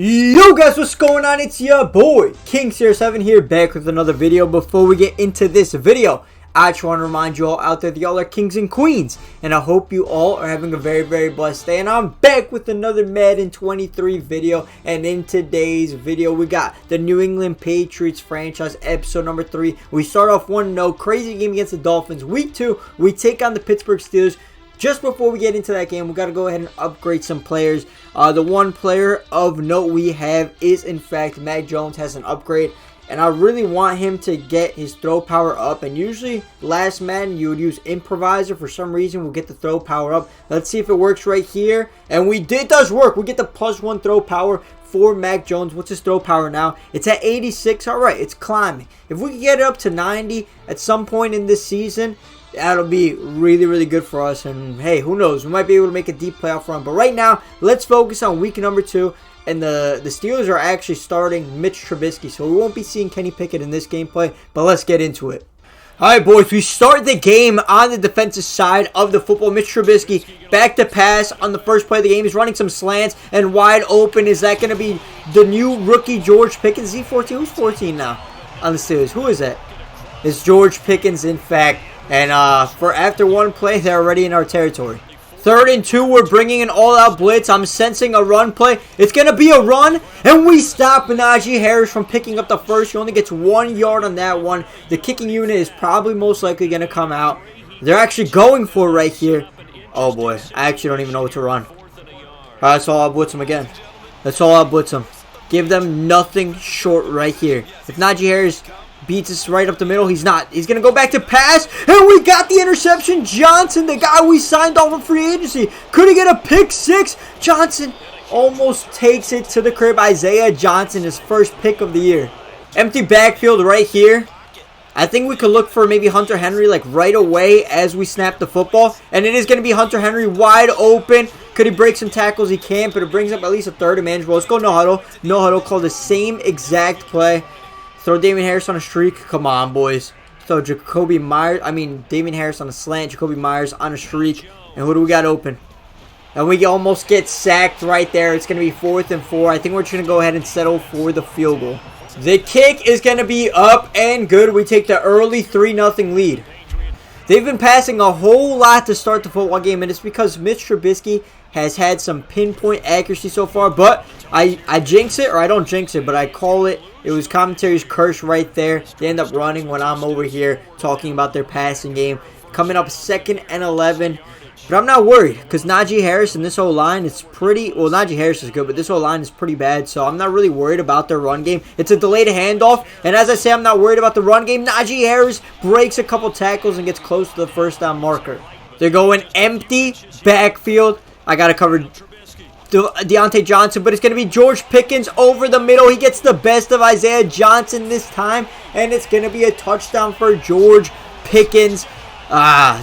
Yo guys, what's going on? It's your boy King07 here, back with another video. Before we get into this video, I just want to remind you all out there that y'all are kings and queens, and I hope you all are having a very blessed day. And I'm back with another Madden 23 video, and in today's video we got the New England Patriots franchise episode number 3. We start off 1-0, crazy game against the Dolphins. Week 2, we take on the Pittsburgh Steelers. Just before we get into that game, we got to go ahead and upgrade some players. The one player of note we have is, in fact, Mac Jones has an upgrade. And I really want him to get his throw power up. And usually, last Madden, you would use Improviser. For some reason, we'll get the throw power up. Let's see if it works right here. And it does work. We get the +1 throw power for Mac Jones. What's his throw power now? It's at 86. All right, it's climbing. If we can get it up to 90 at some point in this season, that'll be really good for us. And hey, who knows, we might be able to make a deep playoff run. But right now, let's focus on week number 2. And the Steelers are actually starting Mitch Trubisky, so we won't be seeing Kenny Pickett in this gameplay. But let's get into it. Alright boys, we start the game on the defensive side of the football. Mitch Trubisky back to pass on the first play of the game. He's running some slants and wide open. Is that going to be the new rookie George Pickens? Is he 14? Who's 14 now on the Steelers? Who is that? It's George Pickens, in fact. And for after one play, they're already in our territory. 3rd and 2, we're bringing an all-out blitz. I'm sensing a run play. It's going to be a run, and we stop Najee Harris from picking up the first. He only gets 1 yard on that one. The kicking unit is probably most likely going to come out. They're actually going for it right here. Oh, boy. I actually don't even know what to run. All right, so I'll blitz him again. That's all I'll blitz him. Give them nothing short right here. If Najee Harris beats us right up the middle, he's not. He's going to go back to pass, and we got the interception. Johnson, the guy we signed off of free agency, could he get a pick 6? Johnson almost takes it to the crib. Isaiah Johnson, his first pick of the year. Empty backfield right here. I think we could look for maybe Hunter Henry like right away as we snap the football. And it is going to be Hunter Henry wide open. Could he break some tackles? He can't, but it brings up at least a third and manageable. Let's go no huddle. No huddle, call the same exact play. Throw Damien Harris on a streak. Come on, boys. Throw Damien Harris on a slant. Jacoby Myers on a streak. And who do we got open? And we almost get sacked right there. It's going to be 4th and 4. I think we're just going to go ahead and settle for the field goal. The kick is going to be up and good. We take the early 3-0 lead. They've been passing a whole lot to start the football game, and it's because Mitch Trubisky has had some pinpoint accuracy so far. But I jinx it, or I don't jinx it, but I call it. It was commentary's curse right there. They end up running when I'm over here talking about their passing game. Coming up 2nd and 11. But I'm not worried because Najee Harris and this whole line is pretty. Well, Najee Harris is good, but this whole line is pretty bad. So I'm not really worried about their run game. It's a delayed handoff. And as I say, I'm not worried about the run game. Najee Harris breaks a couple tackles and gets close to the first down marker. They're going empty backfield. I got to cover Deontay Johnson, but it's going to be George Pickens over the middle. He gets the best of Isaiah Johnson this time, and it's going to be a touchdown for George Pickens.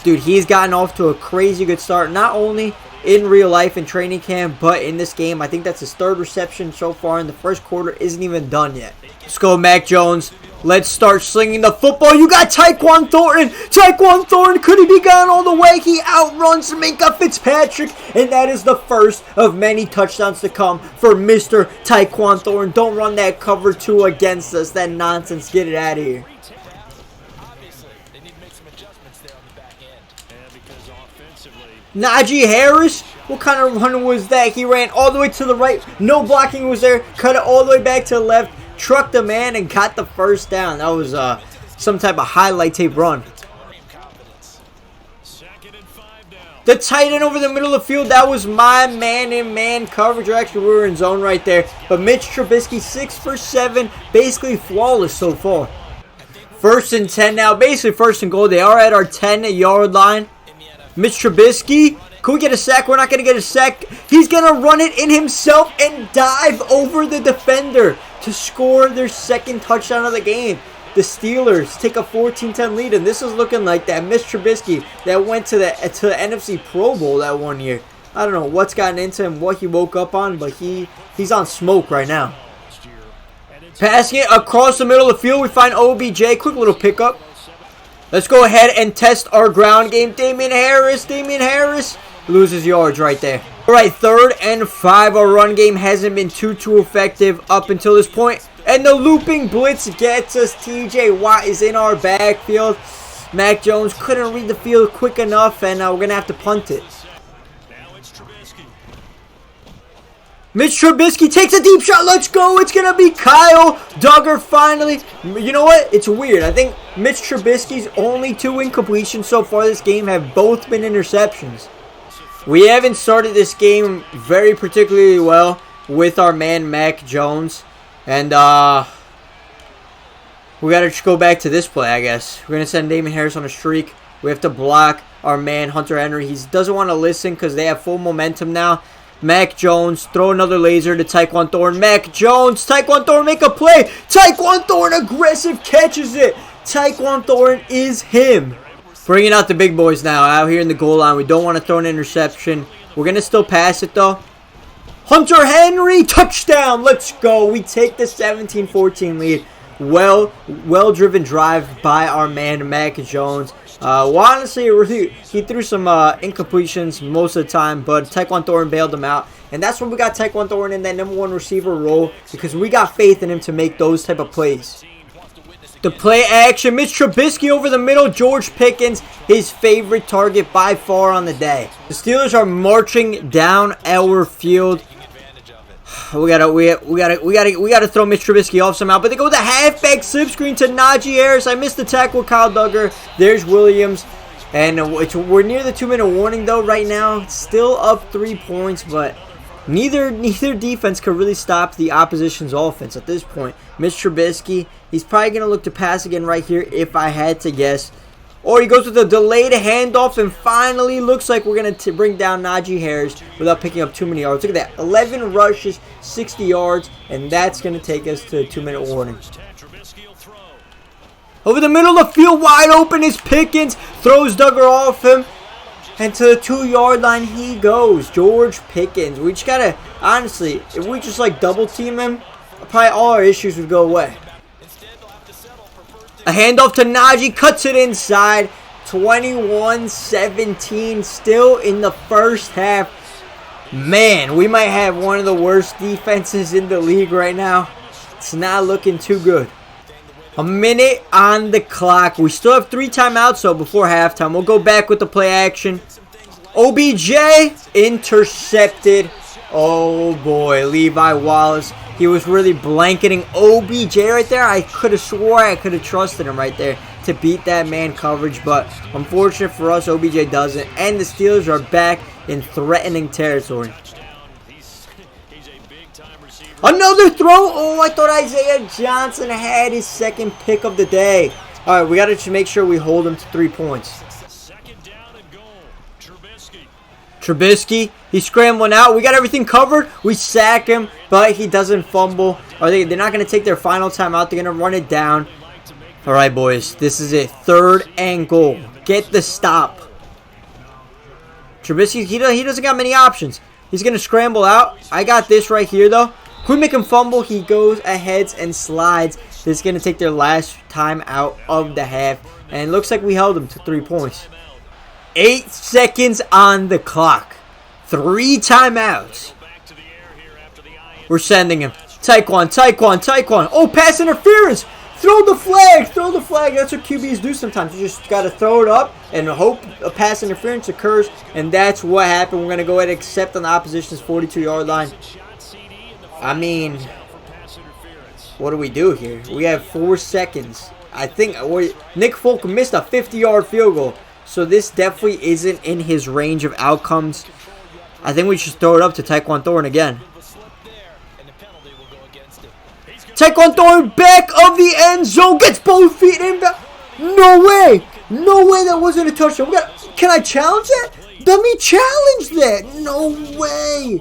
Dude, he's gotten off to a crazy good start, not only in real life in training camp, but in this game. I think that's his 3rd reception so far, and the first quarter isn't even done yet. Let's go, Mac Jones. Let's start slinging the football. You got TYQUAN Thornton. TYQUAN Thornton, could he be gone all the way? He outruns Minkah Fitzpatrick, and that is the first of many touchdowns to come for Mr. TYQUAN Thornton. Don't run that cover 2 against us. That nonsense. Get it out of here. Najee Harris, what kind of run was that? He ran all the way to the right. No blocking was there. Cut it all the way back to the left. Trucked the man and got the first down. That was some type of highlight tape run. The tight end over the middle of the field, that was my man-in-man coverage. Actually, we were in zone right there. But Mitch Trubisky, 6 for 7, basically flawless so far. 1st and 10 now, basically 1st and goal. They are at our 10-yard line. Mitch Trubisky, can we get a sack? We're not going to get a sack. He's going to run it in himself and dive over the defender to score their 2nd touchdown of the game. The Steelers take a 14-10 lead, and this is looking like that Mitch Trubisky that went to the NFC Pro Bowl that one year. I don't know what's gotten into him, what he woke up on, but he's on smoke right now. Passing it across the middle of the field, we find OBJ. Quick little pickup. Let's go ahead and test our ground game. Damien Harris. loses yards right there. All right, 3rd and 5. Our run game hasn't been too effective up until this point. And the looping blitz gets us. TJ Watt is in our backfield. Mac Jones couldn't read the field quick enough, and we're going to have to punt it. Mitch Trubisky takes a deep shot. Let's go. It's going to be Kyle Duggar finally. You know what? It's weird. I think Mitch Trubisky's only 2 incompletions so far this game have both been interceptions. We haven't started this game very particularly well with our man Mac Jones. And we got to go back to this play, I guess. We're going to send Damon Harris on a streak. We have to block our man Hunter Henry. He doesn't want to listen because they have full momentum now. Mac Jones, throw another laser to TYQUAN Thornton. Mac Jones, TYQUAN Thornton, make a play. TYQUAN Thornton, aggressive, catches it. TYQUAN Thornton is him. Bringing out the big boys now, out here in the goal line. We don't want to throw an interception. We're going to still pass it, though. Hunter Henry, touchdown. Let's go. We take the 17-14 lead. Well-driven drive by our man, Mac Jones. Well, honestly, he threw some incompletions most of the time, but TYQUAN Thornton bailed him out. And that's when we got TYQUAN Thornton in that #1 receiver role, because we got faith in him to make those type of plays. The play action, Mitch Trubisky over the middle, George Pickens, his favorite target by far on the day. The Steelers are marching down our field. We gotta throw Mitch Trubisky off somehow. But they go with a halfback slip screen to Najee Harris. I missed the tackle with Kyle Duggar. There's Williams. And we're near the 2-minute warning though right now. It's still up 3 points, but neither defense could really stop the opposition's offense at this point. Mitch Trubisky, he's probably gonna look to pass again right here if I had to guess. Or he goes with a delayed handoff, and finally looks like we're going to bring down Najee Harris without picking up too many yards. Look at that. 11 rushes, 60 yards, and that's going to take us to a 2-minute warning. Over the middle of the field, wide open is Pickens. Throws Duggar off him. And to the 2-yard line he goes. George Pickens. We just got to, honestly, if we just like double team him, probably all our issues would go away. A handoff to Najee, cuts it inside. 21-17, still in the first half. Man, we might have one of the worst defenses in the league right now. It's not looking too good. A minute on the clock. We still have 3 timeouts, so before halftime. We'll go back with the play action. OBJ, intercepted. Oh boy, Levi Wallace. He was really blanketing OBJ right there. I could have swore I could have trusted him right there to beat that man coverage. But unfortunate for us, OBJ doesn't. And the Steelers are back in threatening territory. Another throw. Oh, I thought Isaiah Johnson had his 2nd pick of the day. All right, we got to just make sure we hold him to 3 points. Trubisky, he's scrambling out. We got everything covered. We sack him, but he doesn't fumble. They're not going to take their final timeout. They're going to run it down. All right, boys. This is it. 3rd and goal. Get the stop. Trubisky, he doesn't got many options. He's going to scramble out. I got this right here, though. We make him fumble. He goes ahead and slides. This is going to take their last time out of the half. And it looks like we held him to 3 points. 8 seconds on the clock. 3 timeouts. We're sending him. TYQUAN. Oh, pass interference. Throw the flag. That's what QBs do sometimes. You just got to throw it up and hope a pass interference occurs. And that's what happened. We're going to go ahead and accept on the opposition's 42-yard line. I mean, what do we do here? We have 4 seconds. I think Nick Folk missed a 50-yard field goal. So this definitely isn't in his range of outcomes. I think we should throw it up to TYQUAN Thornton again. TYQUAN Thornton, back of the end zone, gets both feet in. No way that wasn't a touchdown. Can I challenge that? Let me challenge that. No way.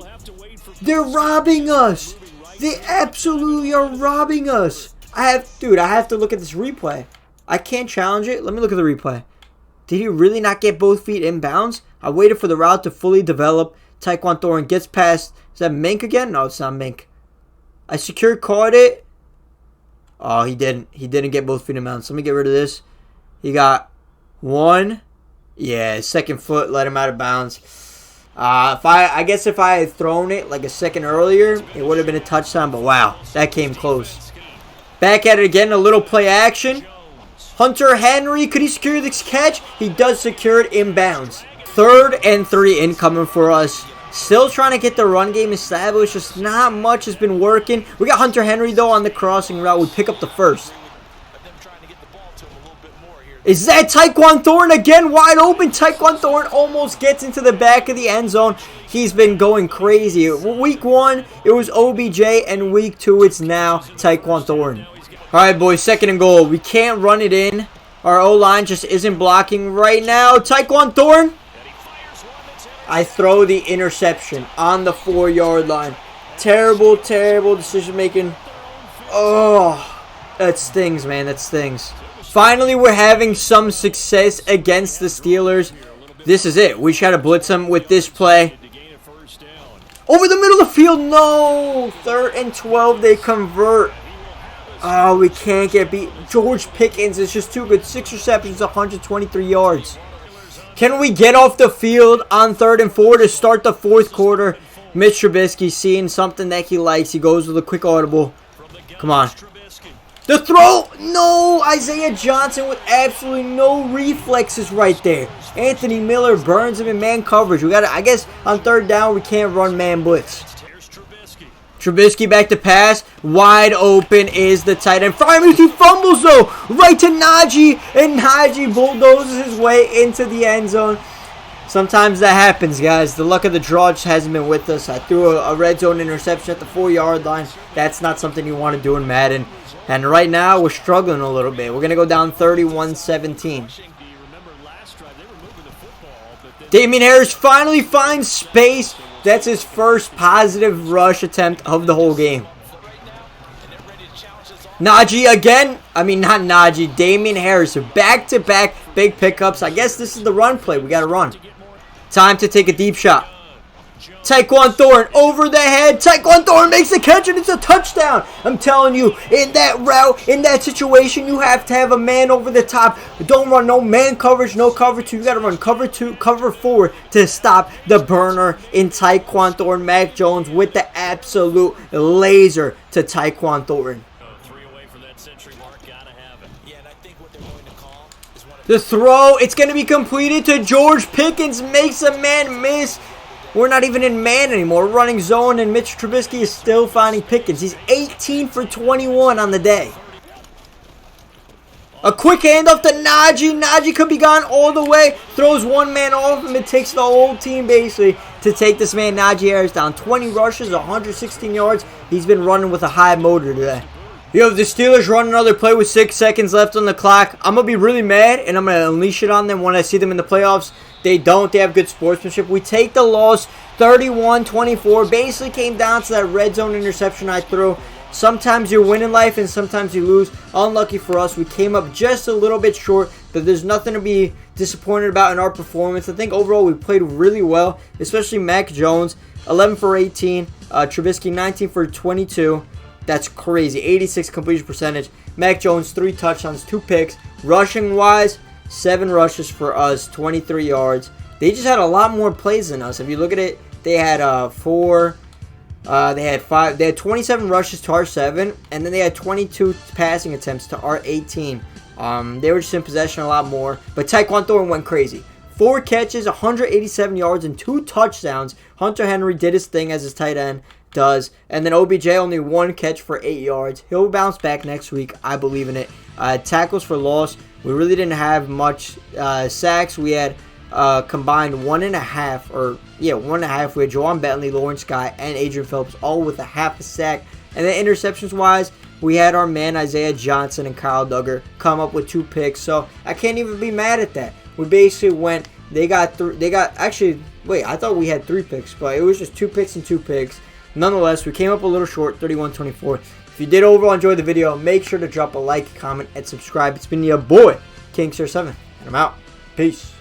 They're robbing us. They absolutely are robbing us. I have to look at this replay. I can't challenge it. Let me look at the replay. Did he really not get both feet in bounds? I waited for the route to fully develop. TYQUAN Thornton gets past. Is that Mink again? No, it's not Mink. I caught it. Oh, he didn't. He didn't get both feet in bounds. Let me get rid of this. He got 1. Yeah, his 2nd foot let him out of bounds. I guess if I had thrown it like a second earlier, it would have been a touchdown. But wow, that came close. Back at it again, a little play action. Hunter Henry, could he secure this catch? He does secure it inbounds. 3rd and 3 incoming for us. Still trying to get the run game established. Just not much has been working. We got Hunter Henry, though, on the crossing route. We pick up the first. Is that TYQUAN THORTON again? Wide open. TYQUAN THORTON almost gets into the back of the end zone. He's been going crazy. Week 1, it was OBJ, and week 2, it's now TYQUAN THORTON. Alright, boys, 2nd and goal. We can't run it in. Our O-line just isn't blocking right now. TYQUAN THORTON. I throw the interception on the 4-yard line. Terrible, terrible decision making. Oh, that stings, man. That stings. Finally, we're having some success against the Steelers. This is it. We try to blitz them with this play. Over the middle of the field. No. 3rd and 12. They convert. Oh, we can't get beat. George Pickens is just too good. 6 receptions, 123 yards. Can we get off the field on 3rd and 4 to start the 4th quarter? Mitch Trubisky seeing something that he likes. He goes with a quick audible. Come on. The throw! No! Isaiah Johnson with absolutely no reflexes right there. Anthony Miller burns him in man coverage. We got, I guess on 3rd down we can't run man blitz. Trubisky back to pass. Wide open is the tight end. Finally, he fumbles though. Right to Najee. And Najee bulldozes his way into the end zone. Sometimes that happens, guys. The luck of the draw just hasn't been with us. I threw a red zone interception at the 4-yard line. That's not something you want to do in Madden. And right now, we're struggling a little bit. We're going to go down 31-17. Damien Harris finally finds space. That's his first positive rush attempt of the whole game. Najee again. I mean, not Najee. Damien Harris. Back-to-back big pickups. I guess this is the run play. We got to run. Time to take a deep shot. TYQUAN THORTON over the head. TYQUAN THORTON makes the catch and it's a touchdown. I'm telling you, in that route, in that situation, you have to have a man over the top. Don't run no man coverage, no cover 2. You got to run cover 2, cover 4 to stop the burner in TYQUAN THORTON. Mac Jones with the absolute laser to TYQUAN THORTON. The throw, it's going to be completed to George Pickens. Makes a man miss. We're not even in man anymore. We're running zone, and Mitch Trubisky is still finding Pickens. He's 18 for 21 on the day. A quick handoff to Najee. Najee could be gone all the way. Throws one man off him. It takes the whole team, basically, to take this man, Najee Harris, down. 20 rushes, 116 yards. He's been running with a high motor today. Yo, the Steelers run another play with 6 seconds left on the clock. I'm going to be really mad, and I'm going to unleash it on them when I see them in the playoffs. They don't. They have good sportsmanship. We take the loss 31-24. Basically came down to that red zone interception I threw. Sometimes you win in life and sometimes you lose. Unlucky for us. We came up just a little bit short, but there's nothing to be disappointed about in our performance. I think overall we played really well, especially Mac Jones. 11 for 18. Trubisky 19 for 22. That's crazy. 86 completion percentage. Mac Jones 3 touchdowns, 2 picks. Rushing wise, 7 rushes for us, 23 yards. They just had a lot more plays than us. If you look at it, they had 27 rushes to our 7, and then they had 22 passing attempts to our 18. They were just in possession a lot more. But TYQUAN THORTON went crazy. 4 catches, 187 yards, and 2 touchdowns. Hunter Henry did his thing as his tight end does. And then OBJ only 1 catch for 8 yards. He'll bounce back next week. I believe in it. Tackles for loss. We really didn't have much sacks. We had combined 1.5, or 1.5. We had Juwan Bentley, Lawrence Guy, and Adrian Phillips, all with a half a sack. And then interceptions-wise, we had our man Isaiah Johnson and Kyle Duggar come up with 2 picks. So I can't even be mad at that. We basically went. They got actually. Wait, I thought we had 3 picks, but it was just 2 picks and 2 picks. Nonetheless, we came up a little short, 31-24. If you did overall enjoy the video, make sure to drop a like, comment, and subscribe. It's been your boy, King07, and I'm out. Peace.